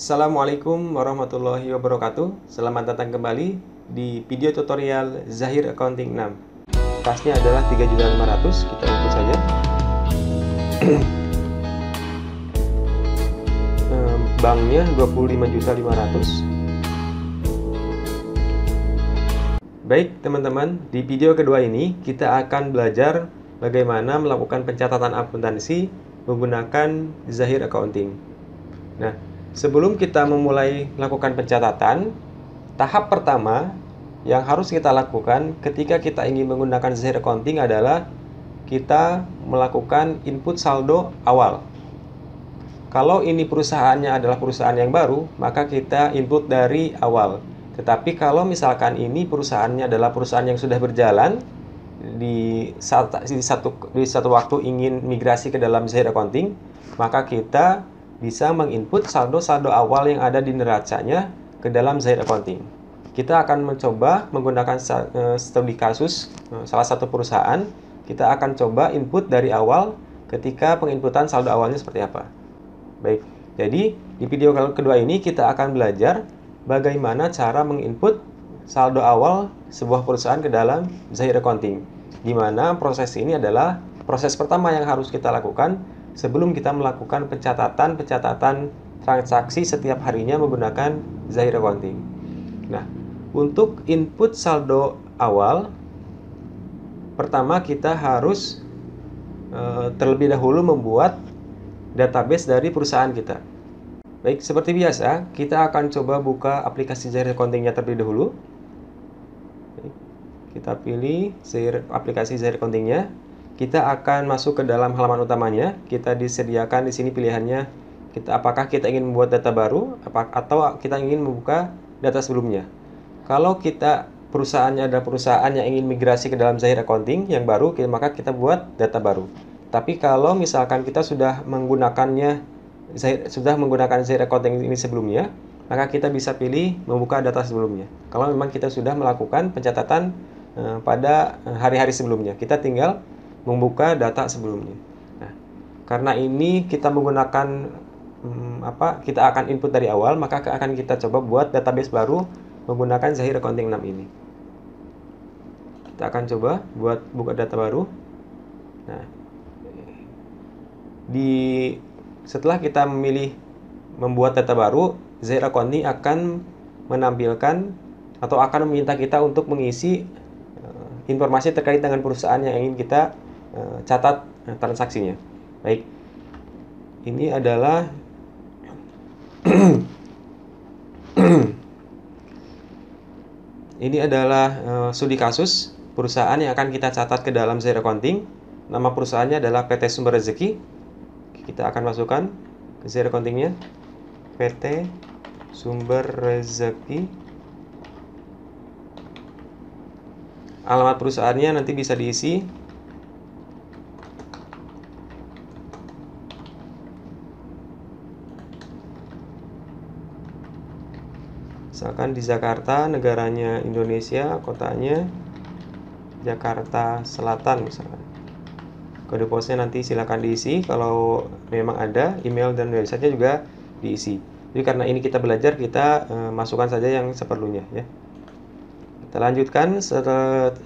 Assalamualaikum warahmatullahi wabarakatuh. Selamat datang kembali di video tutorial Zahir Accounting 6. Kasnya adalah 3.500.000, kita input saja. Banknya 25.500.000. Baik teman-teman, di video kedua ini kita akan belajar bagaimana melakukan pencatatan akuntansi menggunakan Zahir Accounting. Nah, sebelum kita memulai melakukan pencatatan, tahap pertama yang harus kita lakukan ketika kita ingin menggunakan Zahir Accounting adalah kita melakukan input saldo awal. Kalau ini perusahaannya adalah perusahaan yang baru, maka kita input dari awal. Tetapi kalau misalkan ini perusahaannya adalah perusahaan yang sudah berjalan, di satu waktu ingin migrasi ke dalam Zahir Accounting, maka kita bisa menginput saldo-saldo awal yang ada di neracanya ke dalam Zahir Accounting. Kita akan mencoba menggunakan studi kasus salah satu perusahaan. Kita akan coba input dari awal ketika penginputan saldo awalnya seperti apa. Baik, jadi di video kedua ini kita akan belajar bagaimana cara menginput saldo awal sebuah perusahaan ke dalam Zahir Accounting. Di mana proses ini adalah proses pertama yang harus kita lakukan sebelum kita melakukan pencatatan transaksi setiap harinya menggunakan Zahir Accounting. Nah, untuk input saldo awal, pertama kita harus terlebih dahulu membuat database dari perusahaan kita. Baik, seperti biasa, kita akan coba buka aplikasi Zahir Accounting-nya terlebih dahulu. Kita pilih aplikasi Zahir Accounting-nya. Kita akan masuk ke dalam halaman utamanya. Kita disediakan di sini pilihannya. Apakah kita ingin membuat data baru atau kita ingin membuka data sebelumnya. Kalau perusahaannya adalah perusahaan yang ingin migrasi ke dalam Zahir Accounting yang baru, maka kita buat data baru. Tapi kalau misalkan kita sudah menggunakan Zahir Accounting ini sebelumnya, maka kita bisa pilih membuka data sebelumnya. Kalau memang kita sudah melakukan pencatatan pada hari-hari sebelumnya, kita tinggal membuka data sebelumnya. Nah, karena ini kita menggunakan kita akan input dari awal, maka akan kita coba buat database baru menggunakan Zahir Accounting 6 ini. Kita akan coba buat buka data baru. Nah, setelah kita memilih membuat data baru, Zahir Accounting akan menampilkan atau akan meminta kita untuk mengisi informasi terkait dengan perusahaan yang ingin kita catat transaksinya. Baik, ini adalah studi kasus perusahaan yang akan kita catat ke dalam Zahir Accounting. Nama perusahaannya adalah PT Sumber Rezeki. Kita akan masukkan ke Zahir Accounting-nya, PT Sumber Rezeki. Alamat perusahaannya nanti bisa diisi. Misalkan di Jakarta, negaranya Indonesia, kotanya Jakarta Selatan misalkan. Kode posnya nanti silakan diisi, kalau memang ada email dan websitenya juga diisi. Jadi karena ini kita belajar, kita masukkan saja yang seperlunya ya. Kita lanjutkan.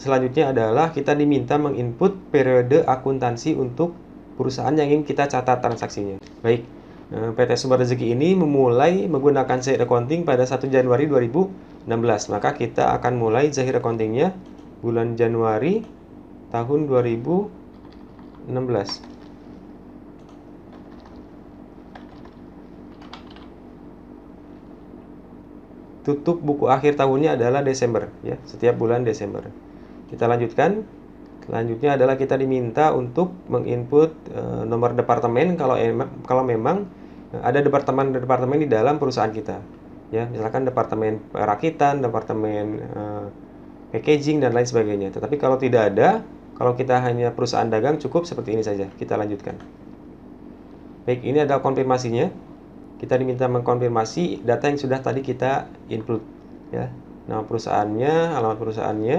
Selanjutnya adalah kita diminta menginput periode akuntansi untuk perusahaan yang ingin kita catat transaksinya. Baik, PT Sumber Rezeki ini memulai menggunakan Zahir Accounting pada 1 Januari 2016. Maka kita akan mulai Zahir Accounting-nya bulan Januari tahun 2016. Tutup buku akhir tahunnya adalah Desember ya, setiap bulan Desember. Kita lanjutkan. Selanjutnya adalah kita diminta untuk menginput nomor departemen kalau memang ada departemen di dalam perusahaan kita. Ya, misalkan departemen perakitan, departemen packaging dan lain sebagainya. Tetapi kalau tidak ada, kalau kita hanya perusahaan dagang, cukup seperti ini saja. Kita lanjutkan. Baik, ini adalah konfirmasinya. Kita diminta mengkonfirmasi data yang sudah tadi kita input ya. Nama perusahaannya, alamat perusahaannya,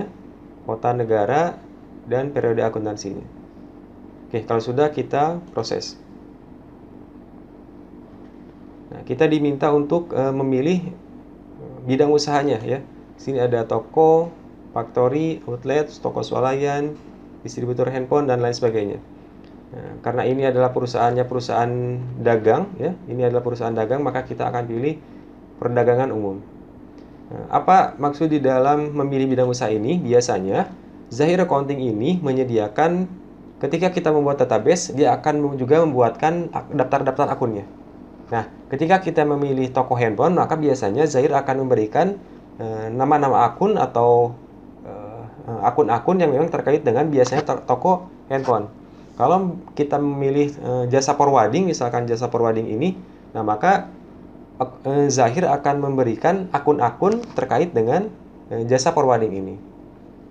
kota negara, dan periode akuntansinya. Oke, kalau sudah kita proses. Nah, kita diminta untuk memilih bidang usahanya ya. Sini ada toko, factory, outlet, toko swalayan, distributor handphone dan lain sebagainya. Nah, karena ini adalah perusahaan dagang ya, ini adalah perusahaan dagang, maka kita akan pilih perdagangan umum. Nah, apa maksud di dalam memilih bidang usaha ini? Biasanya Zahir Accounting ini menyediakan ketika kita membuat database, dia akan juga membuatkan daftar-daftar akunnya. Nah, ketika kita memilih toko handphone, maka biasanya Zahir akan memberikan nama-nama akun atau akun-akun yang memang terkait dengan biasanya toko handphone. Kalau kita memilih jasa forwarding, misalkan jasa forwarding ini, nah maka Zahir akan memberikan akun-akun terkait dengan jasa forwarding ini.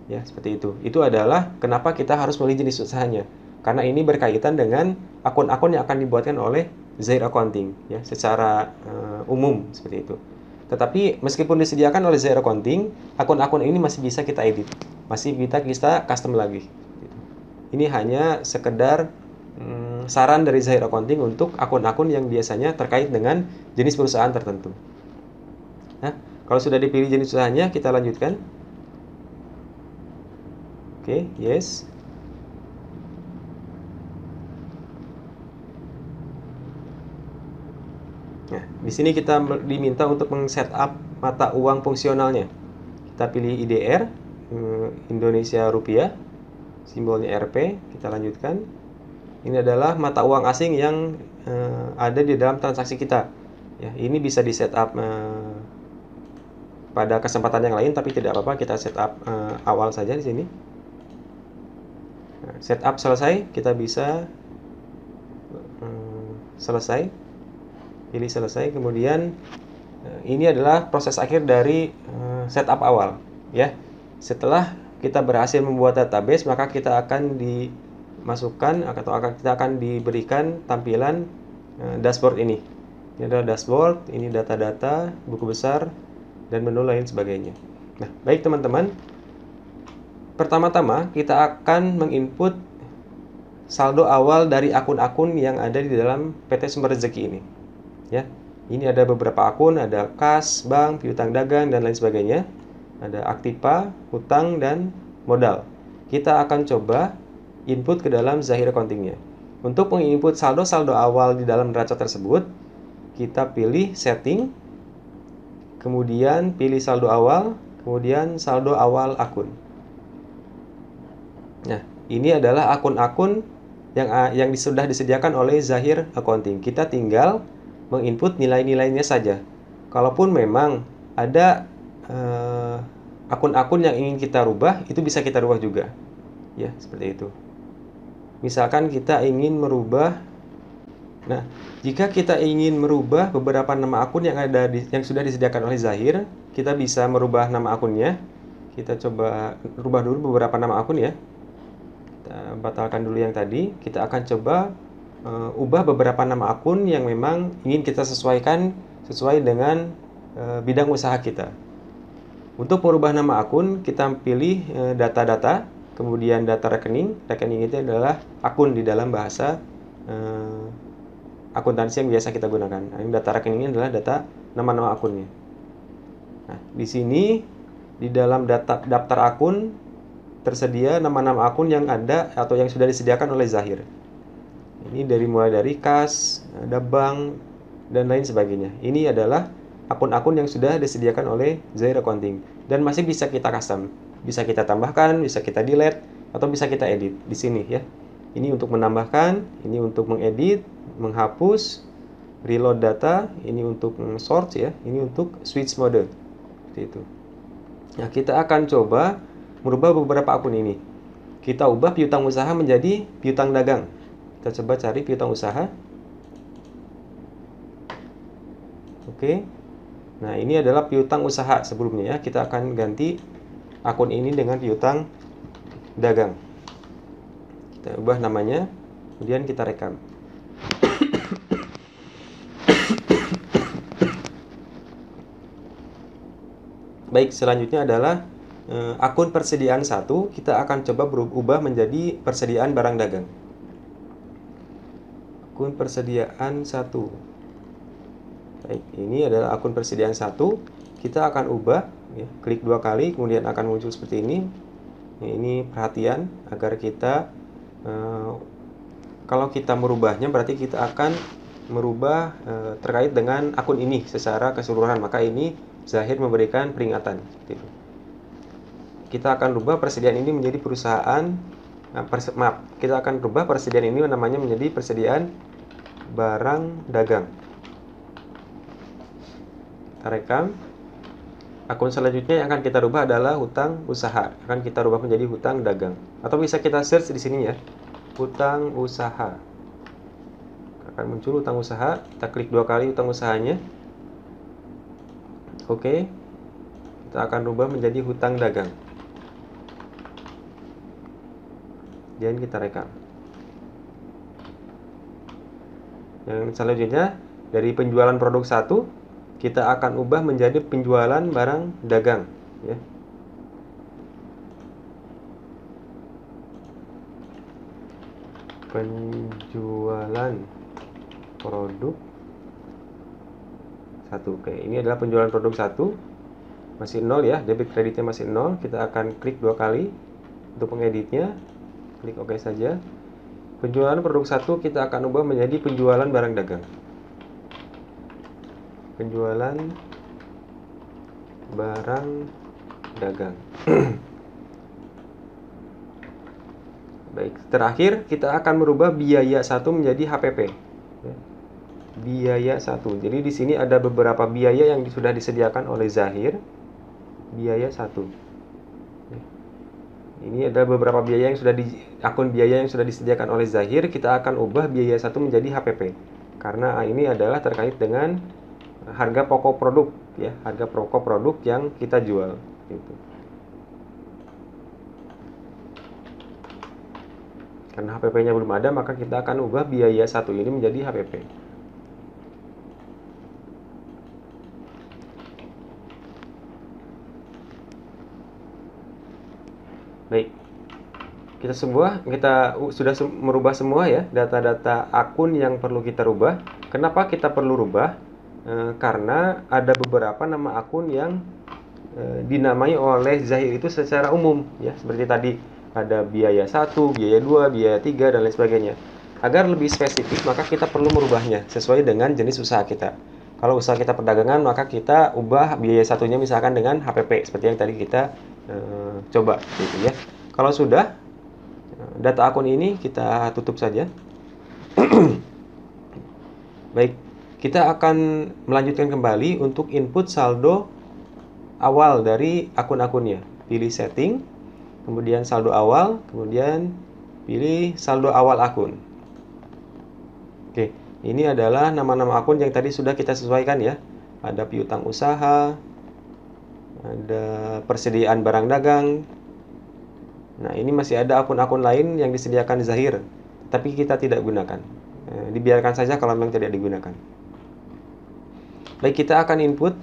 Ya, seperti itu. Itu adalah kenapa kita harus memilih jenis usahanya. Karena ini berkaitan dengan akun-akun yang akan dibuatkan oleh Zahir Accounting, ya, secara umum seperti itu. Tetapi meskipun disediakan oleh Zahir Accounting, akun-akun ini masih bisa kita edit, masih bisa kita custom lagi. Ini hanya sekedar saran dari Zahir Accounting untuk akun-akun yang biasanya terkait dengan jenis perusahaan tertentu. Nah, kalau sudah dipilih jenis usahanya, kita lanjutkan. Oke, yes. Nah, di sini kita diminta untuk men-setup mata uang fungsionalnya. Kita pilih IDR, Indonesia Rupiah, simbolnya Rp. Kita lanjutkan. Ini adalah mata uang asing yang ada di dalam transaksi kita. Ya, ini bisa di-setup pada kesempatan yang lain, tapi tidak apa-apa, kita setup awal saja di sini. Nah, setup selesai, kita bisa selesai, pilih selesai. Kemudian ini adalah proses akhir dari setup awal, ya. Setelah kita berhasil membuat database, maka kita akan dimasukkan atau kita akan diberikan tampilan dashboard ini. Ini adalah dashboard, ini data-data, buku besar, dan menu lain sebagainya. Nah, baik teman-teman. Pertama-tama kita akan menginput saldo awal dari akun-akun yang ada di dalam PT Sumber Rezeki ini. Ya, ini ada beberapa akun, ada kas, bank, piutang dagang, dan lain sebagainya. Ada aktiva, hutang, dan modal. Kita akan coba input ke dalam Zahir Accounting-nya. Untuk menginput saldo-saldo awal di dalam neraca tersebut, kita pilih setting, kemudian pilih saldo awal, kemudian saldo awal akun. Nah, ini adalah akun-akun yang sudah disediakan oleh Zahir Accounting. Kita tinggal menginput nilai-nilainya saja. Kalaupun memang ada akun-akun yang ingin kita rubah, itu bisa kita rubah juga. Ya, seperti itu. Misalkan kita ingin merubah. Nah, jika kita ingin merubah beberapa nama akun yang sudah disediakan oleh Zahir, kita bisa merubah nama akunnya. Kita coba rubah dulu beberapa nama akun ya. Kita batalkan dulu yang tadi. Kita akan coba ubah beberapa nama akun yang memang ingin kita sesuaikan sesuai dengan bidang usaha kita. Untuk merubah nama akun, kita pilih data-data, kemudian data rekening. Rekening itu adalah akun di dalam bahasa akuntansi yang biasa kita gunakan. Nah, ini data rekening ini adalah data nama-nama akunnya. Nah, di sini di dalam daftar akun tersedia nama-nama akun yang ada atau yang sudah disediakan oleh Zahir. Ini mulai dari kas, ada bank, dan lain sebagainya. Ini adalah akun-akun yang sudah disediakan oleh Zahir Accounting dan masih bisa kita custom. Bisa kita tambahkan, bisa kita delete, atau bisa kita edit di sini ya. Ini untuk menambahkan, ini untuk mengedit, menghapus, reload data, ini untuk sort ya, ini untuk switch mode. Seperti itu. Nah, kita akan coba merubah beberapa akun ini. Kita ubah piutang usaha menjadi piutang dagang. Kita coba cari piutang usaha. Oke. Nah, ini adalah piutang usaha sebelumnya ya. Kita akan ganti akun ini dengan piutang dagang. Kita ubah namanya, kemudian kita rekam. Baik, selanjutnya adalah akun persediaan 1, kita akan coba berubah menjadi persediaan barang dagang. Akun persediaan 1. Baik, ini adalah akun persediaan 1. Kita akan ubah, ya, klik 2 kali, kemudian akan muncul seperti ini. Ini perhatian agar kita, kalau kita merubahnya berarti kita akan merubah terkait dengan akun ini secara keseluruhan. Maka ini Zahir memberikan peringatan. Kita akan rubah persediaan ini menjadi perusahaan, kita akan rubah persediaan ini namanya menjadi persediaan barang dagang. Kita rekam. Akun selanjutnya yang akan kita rubah adalah hutang usaha. Akan kita rubah menjadi hutang dagang. Atau bisa kita search di sini ya, hutang usaha. Akan muncul hutang usaha. Kita klik 2 kali hutang usahanya. Oke. Kita akan rubah menjadi hutang dagang. Dan kita rekam. Yang selanjutnya dari penjualan produk 1 kita akan ubah menjadi penjualan barang dagang, ya. Penjualan produk 1. Oke, ini adalah penjualan produk 1. Masih 0 ya, debit kreditnya masih 0. Kita akan klik 2 kali untuk mengeditnya. Klik OK saja. Penjualan produk 1 kita akan ubah menjadi penjualan barang dagang. Penjualan barang dagang. Baik, terakhir kita akan merubah biaya 1 menjadi HPP. Biaya 1. Jadi di sini ada beberapa biaya yang sudah disediakan oleh Zahir. Biaya 1. Ini ada beberapa biaya yang sudah akun biaya yang sudah disediakan oleh Zahir. Kita akan ubah biaya 1 menjadi HPP. Karena ini adalah terkait dengan harga pokok produk, ya, harga pokok produk yang kita jual, gitu. Karena HPP-nya belum ada, maka kita akan ubah biaya 1 ini menjadi HPP. Baik, kita sudah merubah semua ya data-data akun yang perlu kita rubah. Kenapa kita perlu rubah? Karena ada beberapa nama akun yang dinamai oleh Zahir itu secara umum, ya, seperti tadi ada biaya 1, biaya 2, biaya 3, dan lain sebagainya. Agar lebih spesifik, maka kita perlu merubahnya sesuai dengan jenis usaha kita. Kalau usaha kita perdagangan, maka kita ubah biaya satunya misalkan dengan HPP, seperti yang tadi kita coba, gitu ya. Kalau sudah, data akun ini kita tutup saja. Baik, kita akan melanjutkan kembali untuk input saldo awal dari akun-akunnya. Pilih setting, kemudian saldo awal, kemudian pilih saldo awal akun. Oke, ini adalah nama-nama akun yang tadi sudah kita sesuaikan ya. Ada piutang usaha, ada persediaan barang dagang. Nah, ini masih ada akun-akun lain yang disediakan Zahir, tapi kita tidak gunakan. Dibiarkan saja kalau memang tidak digunakan. Baik, kita akan input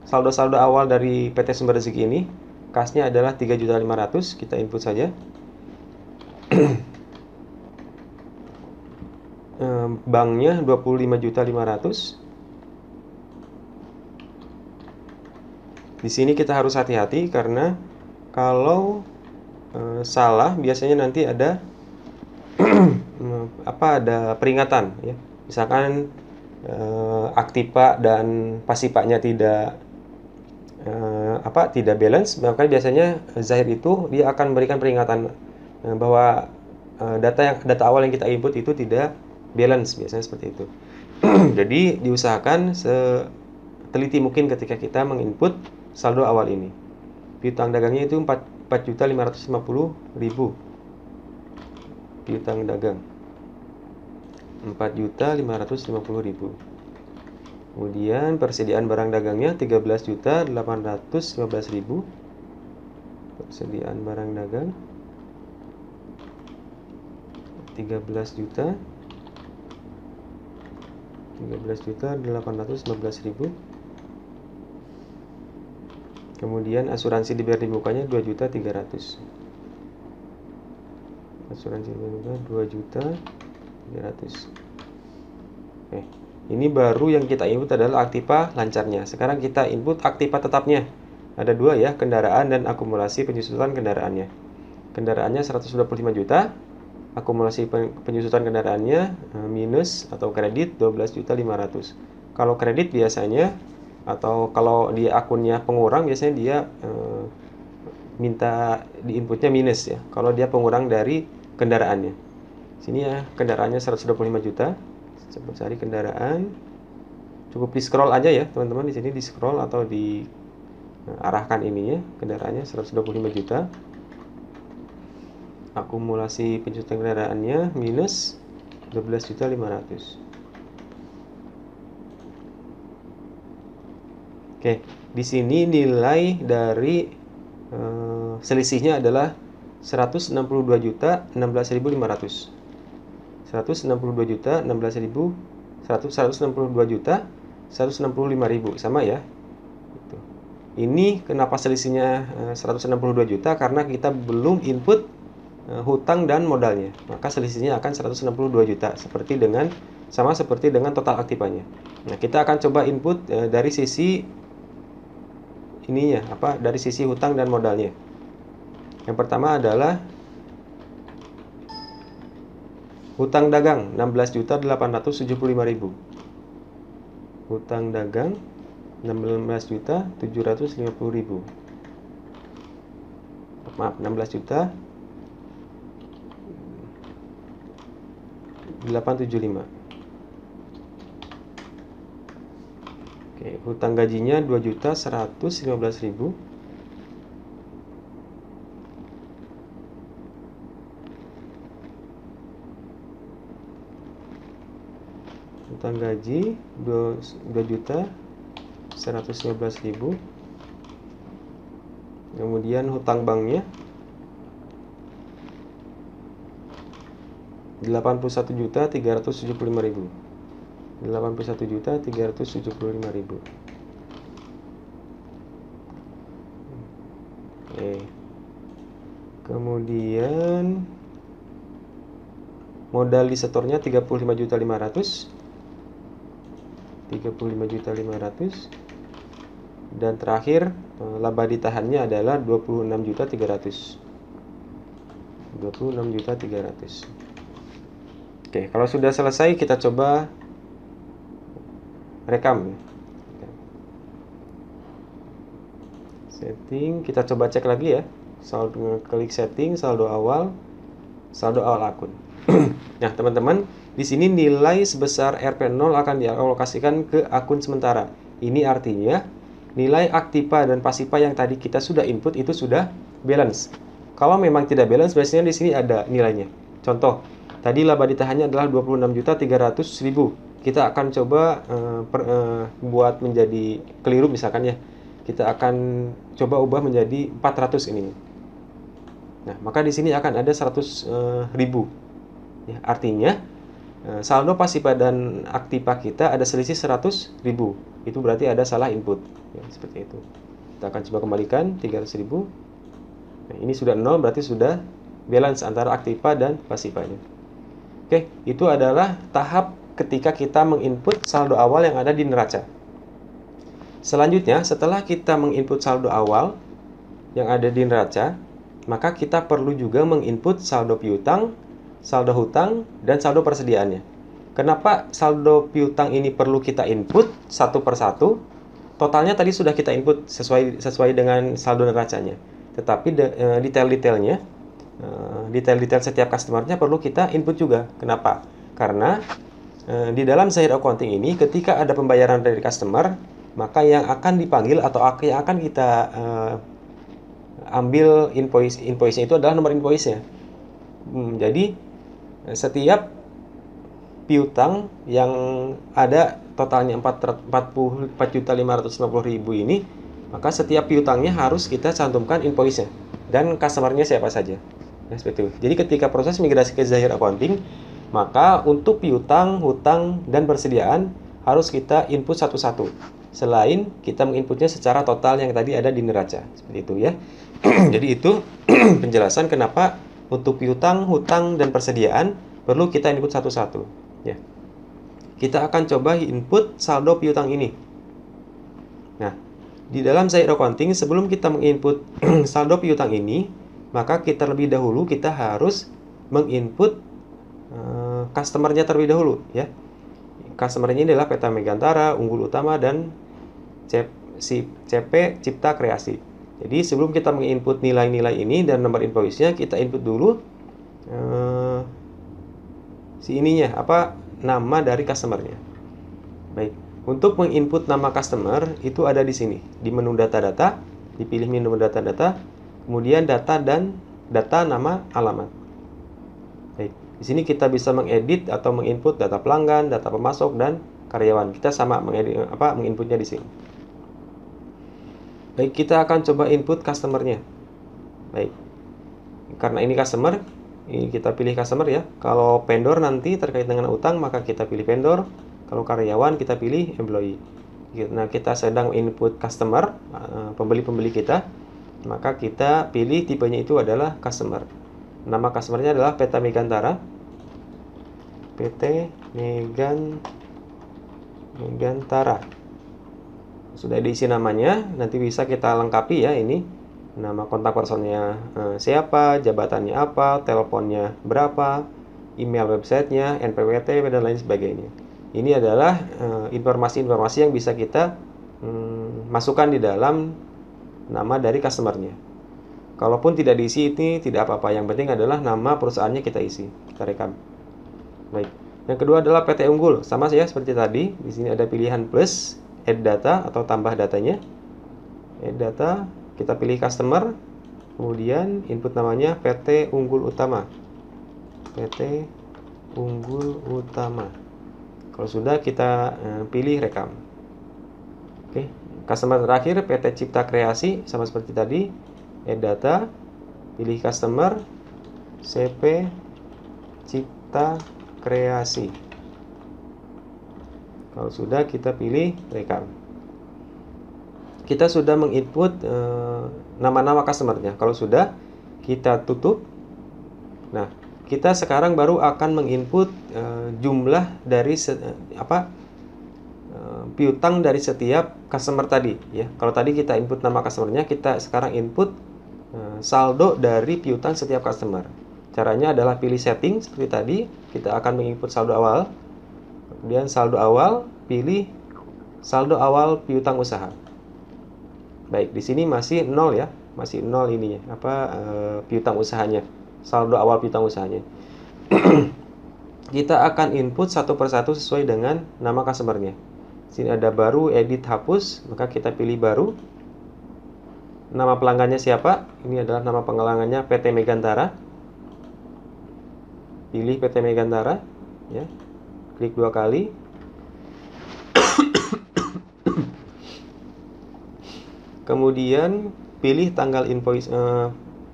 saldo-saldo awal dari PT Sumber Rezeki ini. Kasnya adalah 3.500.000. Kita input saja. Banknya 25.500.000. Di sini kita harus hati-hati karena kalau salah biasanya nanti ada ada peringatan ya. Misalkan aktiva dan pasifanya tidak balance, maka biasanya Zahir itu dia akan memberikan peringatan bahwa data awal yang kita input itu tidak balance, biasanya seperti itu. Jadi diusahakan seteliti mungkin ketika kita menginput saldo awal ini. Piutang dagangnya itu 4.550.000. Piutang dagang 4.550.000. Kemudian persediaan barang dagangnya 13.815.000. Persediaan barang dagang 13.815.000. Kemudian asuransi di BRI bukanya 2.300.000. Asuransi di BRI 2.300.000. Oke. Ini baru yang kita input adalah aktiva lancarnya. Sekarang kita input aktiva tetapnya. Ada dua ya, kendaraan dan akumulasi penyusutan kendaraannya. Kendaraannya 125 juta, akumulasi penyusutan kendaraannya minus atau kredit 12.500.000. Kalau kredit biasanya atau kalau di akunnya pengurang biasanya dia minta di inputnya minus ya. Kalau dia pengurang dari kendaraannya. Sini ya, kendaraannya 125 juta. Coba cari kendaraan. Cukup di scroll aja ya, teman-teman, di sini di scroll atau di arahkan ininya, kendaraannya 125 juta. Akumulasi penyusutan kendaraannya minus 12.500.000. Oke, di sini nilai dari selisihnya adalah 162.16.500. 162 juta 16.000 162 juta 165.000 sama ya. Ini kenapa selisihnya 162 juta? Karena kita belum input hutang dan modalnya. Maka selisihnya akan 162 juta sama seperti dengan total aktivanya. Nah, kita akan coba input dari sisi ininya dari sisi hutang dan modalnya. Yang pertama adalah hutang dagang 16.875.000. Hutang dagang 16.750.000. Maaf, 16.875. Oke, hutang gajinya 2.115.000. Hutang gaji 2.115.000. Kemudian hutang banknya 81.375.000. 81.375.000. Oke. Kemudian modal di setornya 35.500. 35.500. Dan terakhir laba ditahannya adalah 26.300. 26.300. Oke, kalau sudah selesai kita coba rekam. Setting, kita coba cek lagi ya. Klik setting, saldo awal akun. Nah, teman-teman, di sini nilai sebesar Rp0 akan dialokasikan ke akun sementara. Ini artinya nilai aktiva dan pasiva yang tadi kita sudah input itu sudah balance. Kalau memang tidak balance, biasanya di sini ada nilainya. Contoh, tadi laba ditahannya adalah 26.300.000. Kita akan coba buat menjadi keliru misalkan ya. Kita akan coba ubah menjadi 400 ini. Nah, maka di sini akan ada 100.000. Ya, artinya saldo pasiva dan aktiva kita ada selisih 100.000. Itu berarti ada salah input. Ya, seperti itu. Kita akan coba kembalikan 300.000. Nah, ini sudah 0, berarti sudah balance antara aktiva dan pasivanya. Oke, itu adalah tahap ketika kita menginput saldo awal yang ada di neraca. Selanjutnya, setelah kita menginput saldo awal yang ada di neraca, maka kita perlu juga menginput saldo piutang, saldo hutang, dan saldo persediaannya. Kenapa saldo piutang ini perlu kita input satu persatu? Totalnya tadi sudah kita input sesuai dengan saldo neracanya. Tetapi detail-detailnya, detail setiap customernya perlu kita input juga. Kenapa? Karena di dalam Zahir Accounting ini, ketika ada pembayaran dari customer, maka yang akan dipanggil atau yang akan kita ambil invoice-nya itu adalah nomor invoice-nya. Jadi setiap piutang yang ada totalnya 44.550.000 ini, maka setiap piutangnya harus kita cantumkan invoice-nya dan customer-nya siapa saja. Nah, seperti itu. Jadi ketika proses migrasi ke Zahir Accounting, maka untuk piutang, hutang, dan persediaan harus kita input satu-satu. Selain kita menginputnya secara total yang tadi ada di neraca. Seperti itu ya. Jadi itu penjelasan kenapa untuk piutang, hutang, dan persediaan perlu kita input satu-satu. Ya. kita akan coba input saldo piutang ini. Nah, di dalam Zahir Accounting, sebelum kita menginput saldo piutang ini, maka kita terlebih dahulu kita harus menginput customer-nya terlebih dahulu, ya. Customer-nya ini adalah PT Megantara, Unggul Utama, dan CP Cipta Kreasi. Jadi sebelum kita menginput nilai-nilai ini dan nomor invoice-nya, kita input dulu nama dari customer-nya. Baik, untuk menginput nama customer itu ada di sini, di menu data-data, dipilih menu data-data, kemudian data dan data nama alamat. Baik, di sini kita bisa mengedit atau menginput data pelanggan, data pemasok, dan karyawan. Kita sama menginputnya di sini. Baik, kita akan coba input customer-nya. Baik, karena ini customer, ini kita pilih customer ya. Kalau vendor nanti terkait dengan utang, maka kita pilih vendor. Kalau karyawan, kita pilih employee. Nah, kita sedang input customer, pembeli-pembeli kita, maka kita pilih tipenya itu adalah customer. Nama customernya adalah PT Megantara. PT Megantara. Sudah diisi namanya, nanti bisa kita lengkapi ya ini. Nama kontak personnya siapa, jabatannya apa, teleponnya berapa, email websitenya, NPWT, dan lain sebagainya. Ini adalah informasi-informasi yang bisa kita masukkan di dalam nama dari customer-nya. Kalaupun tidak diisi ini tidak apa-apa, yang penting adalah nama perusahaannya kita isi, kita rekam. Baik. Yang kedua adalah PT Unggul, sama saja seperti tadi. Di sini ada pilihan plus, add data atau tambah datanya. Add data. Kita pilih customer, kemudian input namanya PT Unggul Utama. PT Unggul Utama. Kalau sudah, kita pilih rekam. Oke, customer terakhir PT Cipta Kreasi, sama seperti tadi. Add data, pilih customer, CP Cipta Kreasi. Kalau sudah, kita pilih rekam. Kita sudah menginput nama-nama customer-nya. Kalau sudah, kita tutup. Nah, kita sekarang baru akan menginput jumlah dari piutang dari setiap customer tadi. Ya, kalau tadi kita input nama customer-nya, kita sekarang input saldo dari piutang setiap customer. Caranya adalah pilih setting seperti tadi. Kita akan menginput saldo awal. Kemudian saldo awal, pilih saldo awal piutang usaha. Baik, di sini masih 0 ya, masih 0 ininya, piutang usahanya, saldo awal piutang usahanya. Kita akan input satu persatu sesuai dengan nama customer-nya. Sini ada baru, edit, hapus, maka kita pilih baru. Nama pelanggannya siapa? Ini adalah nama pelanggannya PT Megantara. Pilih PT Megantara, ya. Klik 2 kali. Kemudian pilih tanggal invoice,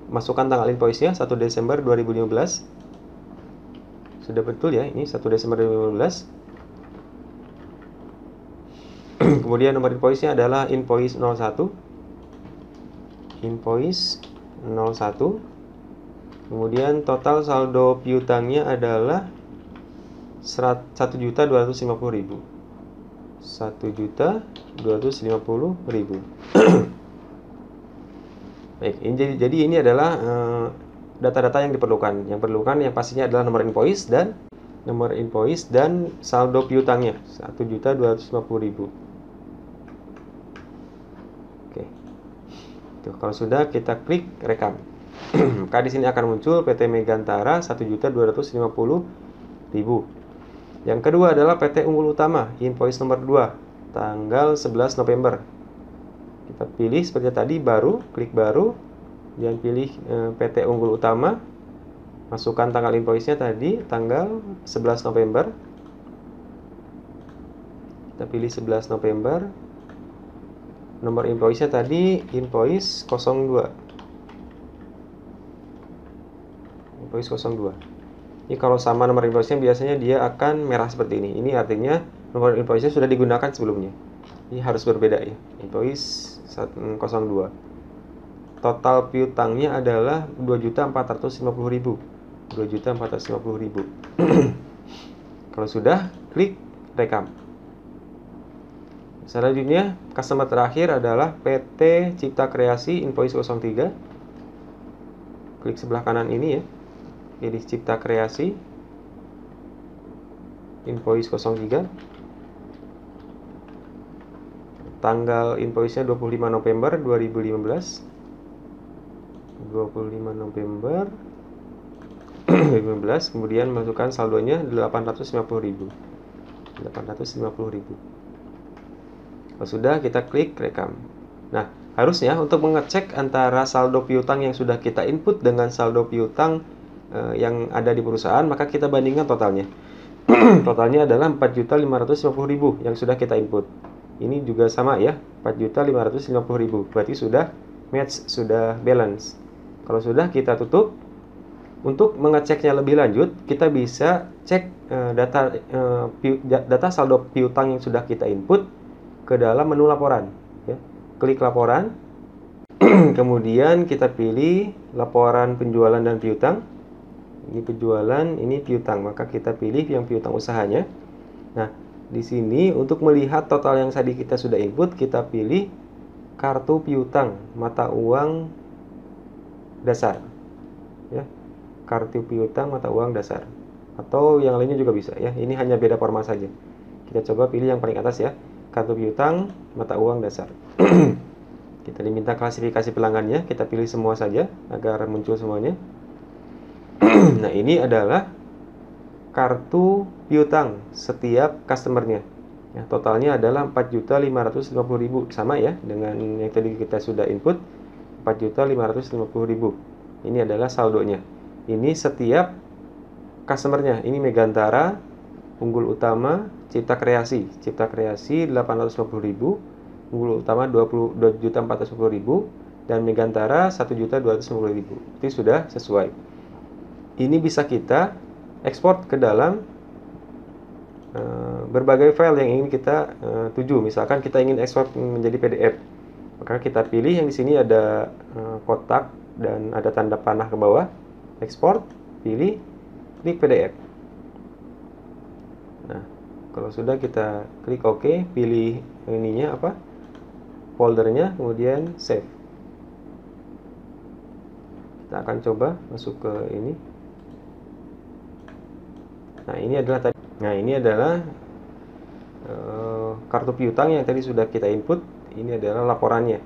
masukkan tanggal invoice-nya 1 Desember 2015. Sudah betul ya, ini 1 Desember 2015. Kemudian nomor invoice-nya adalah invoice 01. Invoice 01. Kemudian total saldo piutangnya adalah 1.250.000. 1.250.000. Baik, jadi ini adalah data-data yang diperlukan. Yang pastinya adalah nomor invoice dan saldo piutangnya 1.250.000. Oke. Tuh, kalau sudah kita klik rekam. Maka di sini akan muncul PT Megantara 1.250.000. Yang kedua adalah PT Unggul Utama, invoice nomor 2, tanggal 11 November. Kita pilih seperti tadi, baru, klik baru, dan pilih PT Unggul Utama. Masukkan tanggal invoice-nya tadi, tanggal 11 November. Kita pilih 11 November. Nomor invoice-nya tadi, invoice 02. Invoice 02. Ini kalau sama nomor invoice-nya biasanya dia akan merah seperti ini. Ini artinya nomor invoice-nya sudah digunakan sebelumnya. Ini harus berbeda ya. Invoice 02. Total piutangnya adalah 2.450.000. 2.450.000. Kalau sudah, klik rekam. Selanjutnya, customer terakhir adalah PT Cipta Kreasi Invoice 03. Klik sebelah kanan ini ya. Pilih Cipta Kreasi Invoice 03. Tanggal invoice-nya 25 November 2015. 25 November 2015, kemudian masukkan saldonya 850.000. 850.000. Kalau sudah, kita klik rekam. Nah, harusnya untuk mengecek antara saldo piutang yang sudah kita input dengan saldo piutang yang ada di perusahaan, maka kita bandingkan totalnya. Totalnya adalah 4.550.000 yang sudah kita input. Ini juga sama ya, 4.550.000. Berarti sudah match, sudah balance. Kalau sudah, kita tutup. Untuk mengeceknya lebih lanjut, kita bisa cek data saldo piutang yang sudah kita input ke dalam menu laporan ya. Klik laporan. Kemudian kita pilih laporan penjualan dan piutang. Ini penjualan, ini piutang, maka kita pilih yang piutang usahanya. Nah, di sini untuk melihat total yang tadi kita sudah input, kita pilih kartu piutang mata uang dasar ya. Kartu piutang mata uang dasar, atau yang lainnya juga bisa ya. Ini hanya beda format saja. Kita coba pilih yang paling atas ya, kartu piutang mata uang dasar. Kita diminta klasifikasi pelanggannya, kita pilih semua saja agar muncul semuanya. Nah, ini adalah kartu piutang setiap customernya ya, totalnya adalah 4.550.000, sama ya dengan yang tadi kita sudah input, 4.550.000. Ini adalah saldonya. Ini setiap customernya. Ini Megantara, Unggul Utama, Cipta Kreasi 850.000, Unggul Utama 2.450.000, dan Megantara 1.250.000. Itu sudah sesuai. Ini bisa kita ekspor ke dalam berbagai file yang ingin kita tuju. Misalkan kita ingin ekspor menjadi PDF, maka kita pilih yang di sini ada kotak dan ada tanda panah ke bawah, ekspor, pilih, klik PDF. Nah, kalau sudah kita klik OK, pilih ininya apa, foldernya, kemudian save. Kita akan coba masuk ke ini. Nah, ini adalah kartu piutang yang tadi sudah kita input. Ini adalah laporannya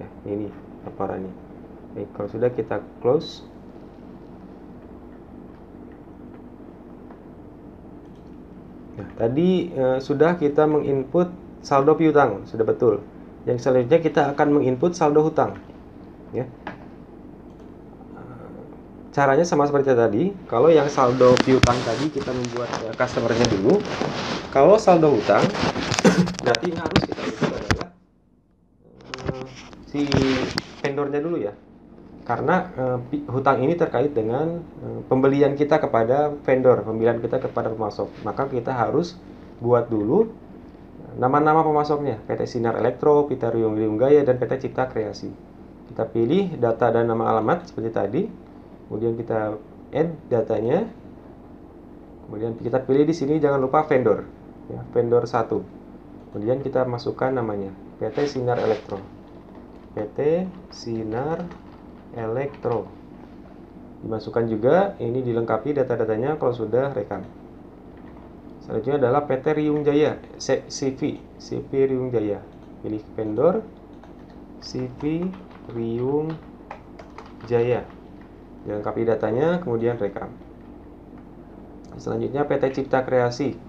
ya, ini laporannya. Baik, kalau sudah kita close. Nah, tadi sudah kita menginput saldo piutang, sudah betul. Yang selanjutnya kita akan menginput saldo hutang ya. Caranya sama seperti tadi. Kalau yang saldo piutang tadi kita membuat customernya dulu. Kalau saldo hutang berarti yang harus kita input adalah si vendornya dulu ya. Karena hutang ini terkait dengan pembelian kita kepada vendor, pembelian kita kepada pemasok. Maka kita harus buat dulu nama-nama pemasoknya, PT Sinar Elektro, PT Riyung Gaya, dan PT Cipta Kreasi. Kita pilih data dan nama alamat seperti tadi. Kemudian kita add datanya. Kemudian kita pilih di sini jangan lupa vendor, ya, vendor 1. Kemudian kita masukkan namanya, PT Sinar Elektro. PT Sinar Elektro. Dimasukkan juga, ini dilengkapi data-datanya kalau sudah rekam. Selanjutnya adalah PT Riyung Jaya, CV Riyung Jaya. Pilih vendor, CV Riyung Jaya. Dilengkapi datanya, kemudian rekam. Selanjutnya PT Cipta Kreasi.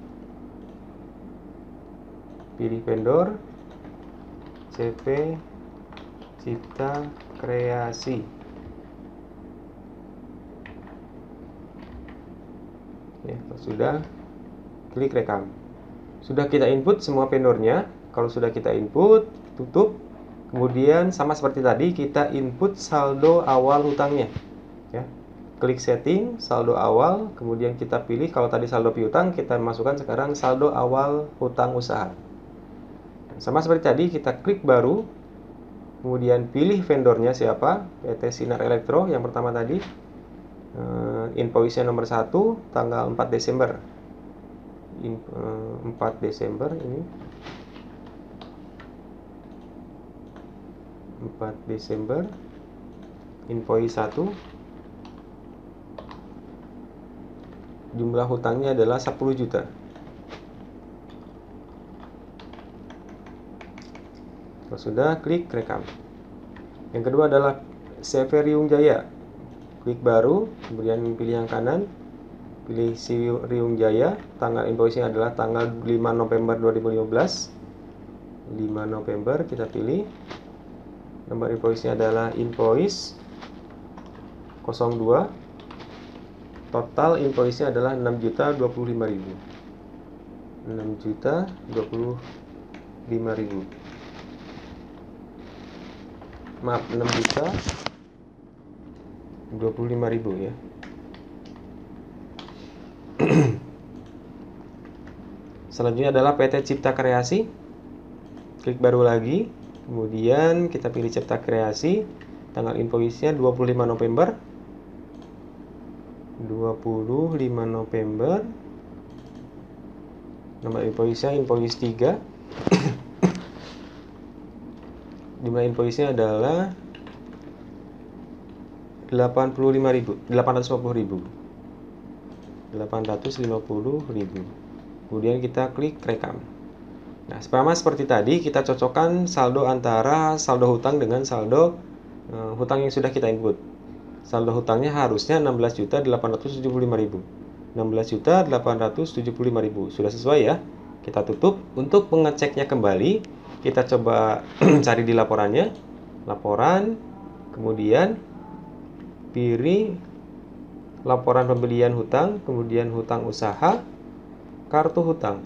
Pilih vendor, CV Cipta Kreasi. Ya, sudah, klik rekam. Sudah kita input semua vendornya. Kalau sudah kita input, tutup. Kemudian sama seperti tadi kita input saldo awal hutangnya. Ya. Klik setting saldo awal, kemudian kita pilih, kalau tadi saldo piutang, kita masukkan sekarang saldo awal hutang usaha. Sama seperti tadi, kita klik baru, kemudian pilih vendornya siapa, PT Sinar Elektro yang pertama tadi. Invoice-nya nomor 1, tanggal 4 Desember. 4 Desember ini. 4 Desember invoice 1, jumlah hutangnya adalah 10 juta. Kalau sudah, klik rekam. Yang kedua adalah CV Riung Jaya. Klik baru, kemudian pilih yang kanan, pilih si Riung Jaya. Tanggal invoice-nya adalah tanggal 5 November 2015. 5 November kita pilih. Nomor invoice-nya adalah invoice 02. Total invoice-nya adalah 6.025.000. 6.025.000. Maaf, 6.025.000 ya. Selanjutnya adalah PT Cipta Kreasi. Klik baru lagi. Kemudian kita pilih Cipta Kreasi. Tanggal invoice-nya 25 November. 25 November. Nomor invoice-nya invoice 3. Jumlah invoice-nya adalah 850.000. Kemudian kita klik rekam. Nah, sama seperti tadi, kita cocokkan saldo antara saldo hutang dengan saldo hutang yang sudah kita input. Saldo hutangnya harusnya 16.875.000. 16.875.000. Sudah sesuai ya? Kita tutup. Untuk mengeceknya kembali, kita coba cari di laporannya. Laporan, kemudian pilih laporan pembelian hutang, kemudian hutang usaha, kartu hutang.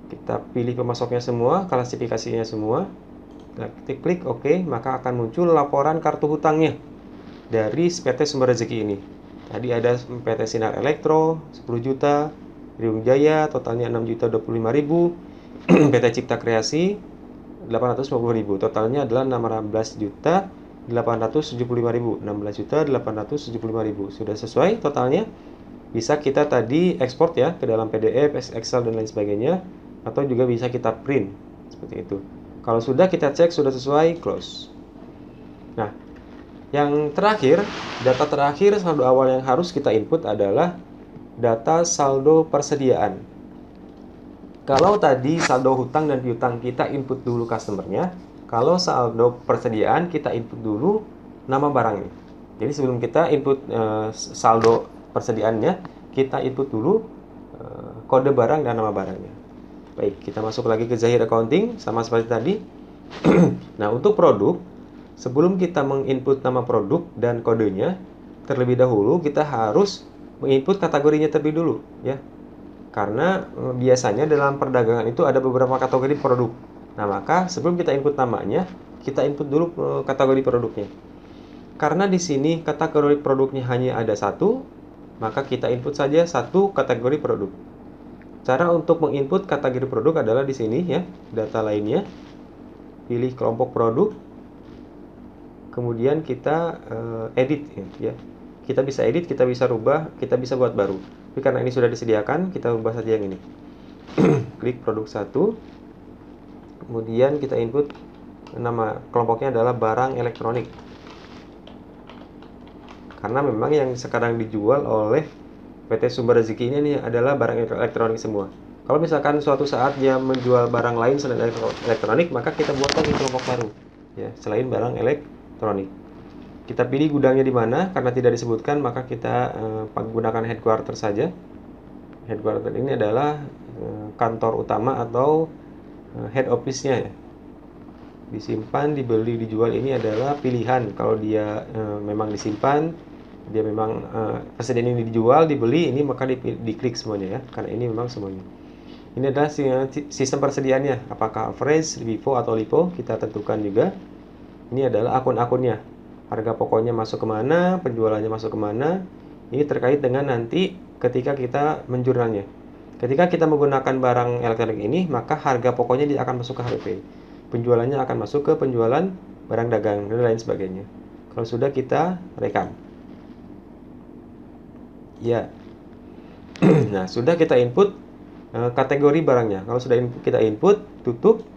Kita pilih pemasoknya semua, klasifikasinya semua. Kita klik OK, maka akan muncul laporan kartu hutangnya dari PT Sumber Rezeki ini. Tadi ada PT Sinar Elektro 10 juta, Riung Jaya totalnya 6.025.000, PT Cipta Kreasi 850.000, totalnya adalah 16.875.000. 16.875.000 sudah sesuai totalnya. Bisa kita tadi ekspor ya ke dalam PDF, Excel dan lain sebagainya, atau juga bisa kita print seperti itu. Kalau sudah, kita cek sudah sesuai, close. Nah, yang terakhir, data terakhir saldo awal yang harus kita input adalah data saldo persediaan. Kalau tadi saldo hutang dan piutang kita input dulu customernya, kalau saldo persediaan kita input dulu nama barangnya. Jadi sebelum kita input saldo persediaannya, kita input dulu kode barang dan nama barangnya. Baik, kita masuk lagi ke Zahir Accounting, sama seperti tadi. Nah, untuk produk, sebelum kita menginput nama produk dan kodenya, terlebih dahulu kita harus menginput kategorinya terlebih dulu, ya. Karena biasanya dalam perdagangan itu ada beberapa kategori produk. Nah, maka sebelum kita input namanya, kita input dulu kategori produknya. Karena di sini kategori produknya hanya ada satu, maka kita input saja satu kategori produk. Cara untuk menginput kategori produk adalah di sini ya, data lainnya. Pilih kelompok produk. Kemudian kita edit ya. Kita bisa edit, kita bisa rubah, kita bisa buat baru. Tapi karena ini sudah disediakan, kita rubah saja yang ini. Klik produk 1. Kemudian kita input nama kelompoknya adalah barang elektronik. Karena memang yang sekarang dijual oleh PT Sumber Rezeki ini adalah barang elektronik semua. Kalau misalkan suatu saat dia menjual barang lain selain elektronik, maka kita buat lagi kelompok baru, ya, selain barang elektronik. Kita pilih gudangnya di mana, karena tidak disebutkan, maka kita gunakan headquarter saja. Headquarter ini adalah kantor utama atau head office-nya, ya. Disimpan, dibeli, dijual ini adalah pilihan. Kalau dia memang disimpan, dia memang persediaan ini dijual, dibeli, ini maka diklik semuanya ya, karena ini memang semuanya. Ini adalah sistem persediaannya, apakah average, FIFO atau LIFO, kita tentukan juga. Ini adalah akun-akunnya, harga pokoknya masuk kemana, penjualannya masuk kemana. Ini terkait dengan nanti ketika kita menjurnalnya. Ketika kita menggunakan barang elektronik ini, maka harga pokoknya dia akan masuk ke HPP, penjualannya akan masuk ke penjualan barang dagang dan lain sebagainya. Kalau sudah, kita rekam. Ya. Nah, sudah kita input kategori barangnya. Kalau sudah kita input, tutup.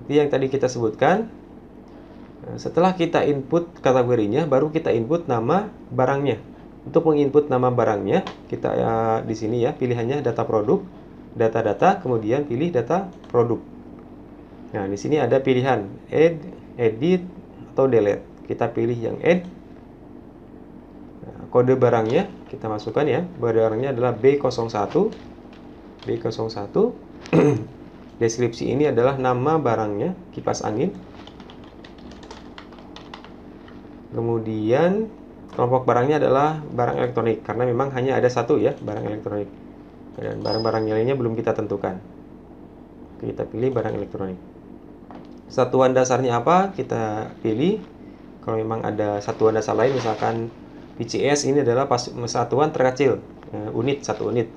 Seperti yang tadi kita sebutkan. Setelah kita input kategorinya, baru kita input nama barangnya. Untuk menginput nama barangnya, kita di sini ya, pilihannya data produk, data-data, kemudian pilih data produk. Nah, di sini ada pilihan add, edit, atau delete. Kita pilih yang add. Nah, kode barangnya kita masukkan ya. Barangnya adalah B01. B01. Deskripsi ini adalah nama barangnya, kipas angin. Kemudian kelompok barangnya adalah barang elektronik, karena memang hanya ada satu ya barang elektronik, dan barang-barang lainnya belum kita tentukan. Kita pilih barang elektronik. Satuan dasarnya apa? Kita pilih. Kalau memang ada satuan dasar lain, misalkan PCS, ini adalah satuan terkecil, unit, 1 unit.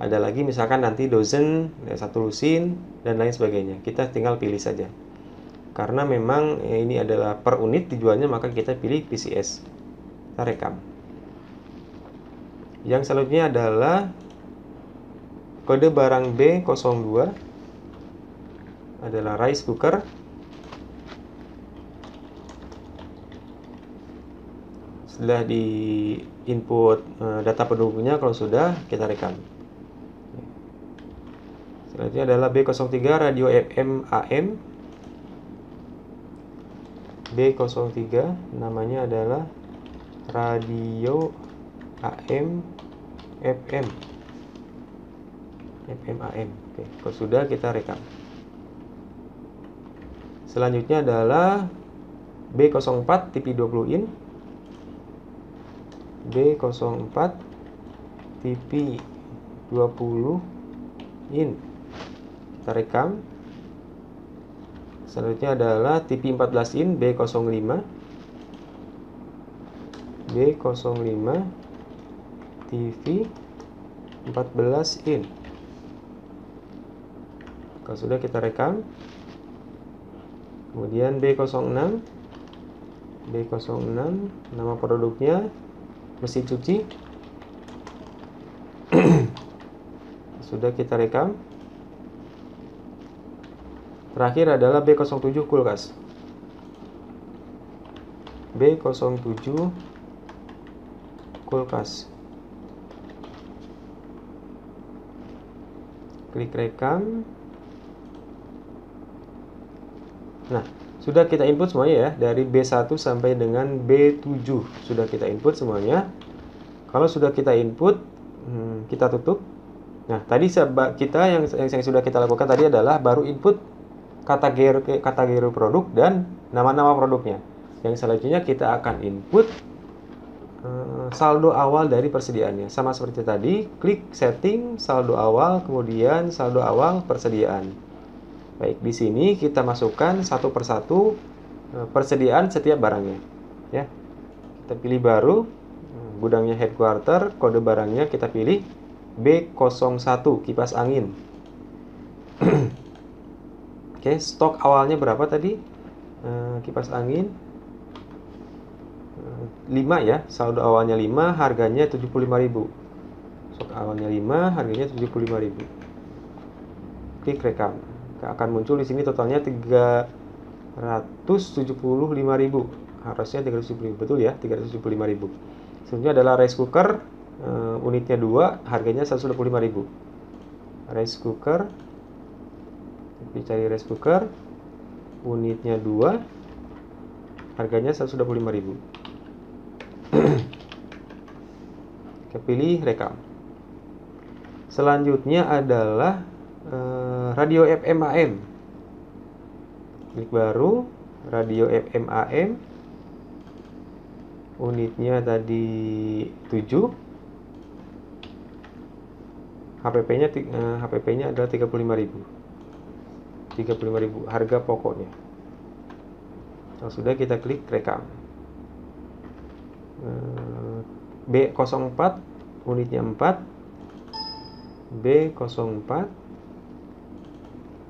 Ada lagi misalkan nanti dozen, 1 lusin, dan lain sebagainya. Kita tinggal pilih saja. Karena memang ini adalah per unit tujuannya, maka kita pilih PCS. Kita rekam. Yang selanjutnya adalah kode barang B02 adalah rice cooker. Setelah di input data pendukungnya, kalau sudah, kita rekam. Selanjutnya adalah B03 radio FM AM. B03 namanya adalah radio AM FM. FM AM. Oke, kalau sudah, kita rekam. Selanjutnya adalah B04 TV 20 in. B04 TV 20 in. Kita rekam. Selanjutnya adalah TV 14 in B05. B05 TV 14 in. Kalau sudah, kita rekam. Kemudian B06. B06 nama produknya mesin cuci. Sudah, kita rekam. Terakhir adalah B07 kulkas. B07 kulkas. Klik rekam. Nah, sudah kita input semuanya ya, dari B1 sampai dengan B7 sudah kita input semuanya. Kalau sudah kita input, kita tutup. Nah, tadi kita yang sudah kita lakukan tadi adalah baru input kategori produk dan nama-nama produknya. Yang selanjutnya kita akan input saldo awal dari persediaannya. Sama seperti tadi, klik setting, saldo awal, kemudian saldo awal persediaan. Baik, di sini kita masukkan satu persatu persediaan setiap barangnya. Ya, kita pilih baru, gudangnya headquarter, kode barangnya kita pilih B01 kipas angin. Oke, stok awalnya berapa tadi? Kipas angin 5 ya, saldo awalnya 5, harganya 75.000. Stok awalnya 5, harganya 75.000. Klik rekam. Akan muncul di sini totalnya 375.000. Harusnya 375.000, betul ya, 375.000. Selanjutnya adalah rice cooker, unitnya 2, harganya 125.000. Rice cooker, cari rice cooker, unitnya 2, harganya 125.000. Kita pilih rekam. Selanjutnya adalah radio FM AM. Klik baru, radio FM AM, unitnya tadi 7, HPP-nya adalah 35.000, harga pokoknya. Kalau sudah, kita klik rekam. B04 unitnya 4, B04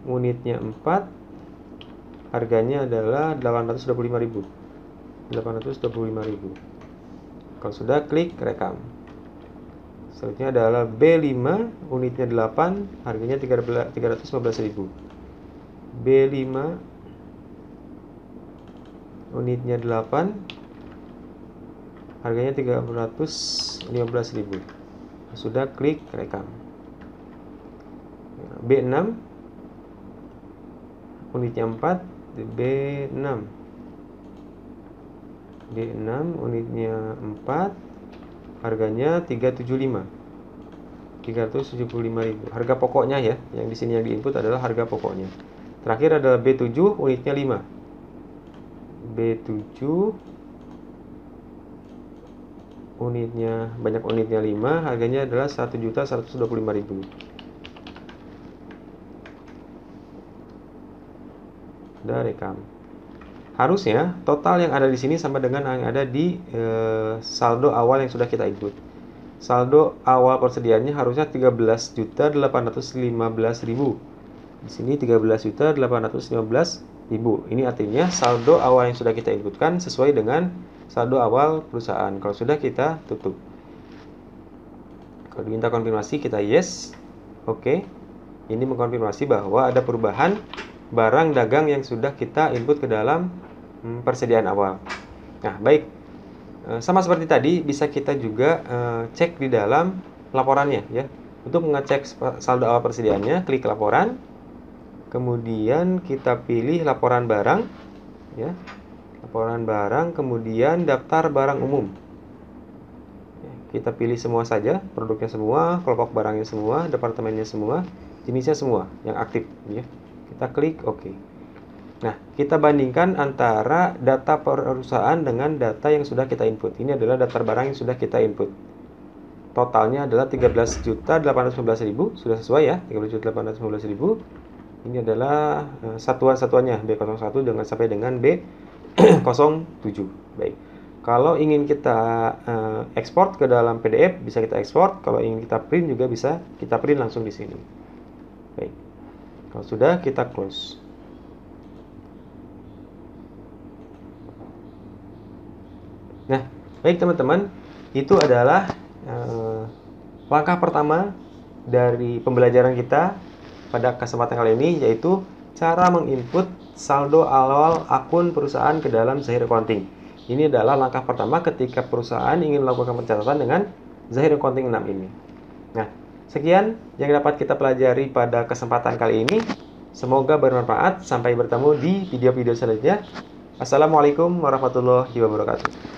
unitnya 4, harganya adalah 825.000. Kalau sudah, klik rekam. Selanjutnya adalah B5, unitnya 8, harganya 315.000. B5, unitnya 8, harganya 315.000. Sudah, klik rekam. B6, unitnya 4, B6, unitnya 4, harganya 375.000. Harga pokoknya ya, yang di sini yang diinput adalah harga pokoknya. Terakhir adalah B7, unitnya 5. B7, unitnya banyak, unitnya 5, harganya adalah 1.125.000. Udah rekam. Harusnya total yang ada di sini sama dengan yang ada di saldo awal yang sudah kita input. Saldo awal persediaannya harusnya 13.815.000. Di sini 13.815.000. Ini artinya saldo awal yang sudah kita inputkan sesuai dengan saldo awal perusahaan. Kalau sudah, kita tutup. Kalau diminta konfirmasi, kita yes. Oke. Ini mengkonfirmasi bahwa ada perubahan barang dagang yang sudah kita input ke dalam persediaan awal. Nah, baik. Sama seperti tadi, bisa kita juga cek di dalam laporannya ya. Untuk mengecek saldo awal persediaannya, klik laporan. Kemudian kita pilih laporan barang ya. Laporan barang, kemudian daftar barang umum. Kita pilih semua saja, produknya semua, kelompok barangnya semua, departemennya semua, jenisnya semua yang aktif ya. Kita klik OK. Nah, kita bandingkan antara data perusahaan dengan data yang sudah kita input. Ini adalah daftar barang yang sudah kita input. Totalnya adalah 13.815.000, sudah sesuai ya, 13.815.000. Ini adalah satuan-satuannya, B01 sampai dengan B07. Baik. Kalau ingin kita ekspor ke dalam PDF, bisa kita ekspor. Kalau ingin kita print juga bisa kita print langsung di sini. Baik. Kalau sudah, kita close. Nah, baik teman-teman, itu adalah langkah pertama dari pembelajaran kita pada kesempatan kali ini, yaitu cara menginput saldo awal akun perusahaan ke dalam Zahir Accounting. Ini adalah langkah pertama ketika perusahaan ingin melakukan pencatatan dengan Zahir Accounting 6 ini. Nah, sekian yang dapat kita pelajari pada kesempatan kali ini. Semoga bermanfaat. Sampai bertemu di video-video selanjutnya. Assalamualaikum warahmatullahi wabarakatuh.